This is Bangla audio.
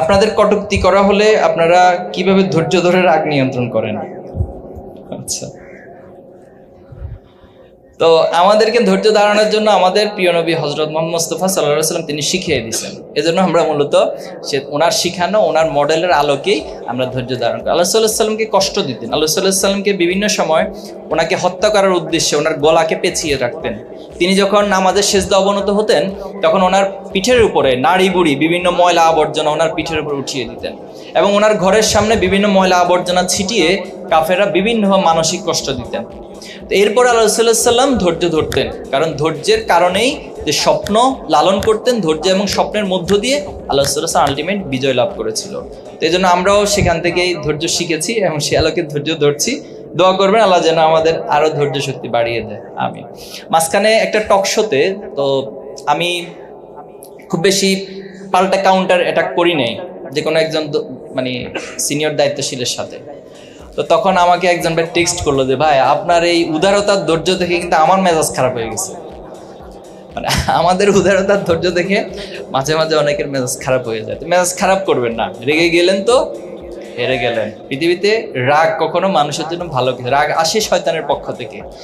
আপনাদের কটূক্তি করা হলে আপনারা কিভাবে ধৈর্য ধরে রাগ নিয়ন্ত্রণ করেন? আচ্ছা, তো আমাদেরকে ধৈর্য ধারণের জন্য আমাদের প্রিয় নবী হযরত মুহাম্মদ মুস্তাফা সাল্লাল্লাহু আলাইহি ওয়াসাল্লাম তিনি শিখিয়ে দিয়েছেন। এজন্য আমরা মূলত ওনার শিখানো, ওনার মডেলের আলোকেই আমরা ধৈর্য ধারণ করি। আল্লাহ সাল্লাল্লাহু আলাইহি ওয়াসাল্লামকে কষ্ট দিতেন, আল্লাহ সাল্লাল্লাহু আলাইহি ওয়াসাল্লামকে বিভিন্ন সময় ওনাকে হত্যা করার উদ্দেশ্যে ওনার গলাকে পেঁচিয়ে রাখতেন। তিনি যখন নামাজের সিজদা অবনত হতেন তখন ওনার পিঠের উপরে নাড়ি বুড়ি বিভিন্ন ময়লা আবর্জনা ওনার পিঠের উপর উঠিয়ে দিতেন এবং ওনার ঘরের সামনে বিভিন্ন ময়লা আবর্জনা ছিটিয়ে কাফেররা বিভিন্ন মানসিক কষ্ট দিতেন। তো এরপর আল্লাহ রাসূলুল্লাহ সাল্লাল্লাহু আলাইহি ওয়াসাল্লাম ধৈর্য ধরতেন, কারণ ধৈর্যের কারণেই যে স্বপ্ন লালন করতেন, ধৈর্য এবং স্বপ্নের মধ্য দিয়ে আল্লাহ রাসূলুল্লাহ সাল্লাল্লাহু আলাইহি ওয়াসাল্লাম আলটিমেট বিজয় লাভ করেছিল। তো এই জন্য আমরাও সেখান থেকেই ধৈর্য শিখেছি এবং সে আলোকে ধৈর্য ধরছি। দোয়া করবেন আল্লাহ যেন আমাদের আরো ধৈর্য শক্তি বাড়িয়ে দেয়, আমিন। মাঝখানে একটা টক শোতে তো আমি খুব বেশি পাল্টা কাউন্টার অ্যাটাক করি নাই যে কোনো একজন মানে সিনিয়র দায়িত্বশীলের সাথে। তো তখন আমাকে একজন ভাই টেক্সট করলো যে ভাই আপনার এই উদারতার ধৈর্য দেখে কিন্তু আমার মেজাজ খারাপ হয়ে গেছে। মানে আমাদের উদারতার ধৈর্য দেখে মাঝে মাঝে অনেকের মেজাজ খারাপ হয়ে যায়। তো মেজাজ খারাপ করবেন না, রেগে গেলেন তো হেরে গেলেন। পৃথিবীতে রাগ কখনো মানুষের জন্য ভালো কিছু, রাগ আসে শয়তানের পক্ষ থেকে।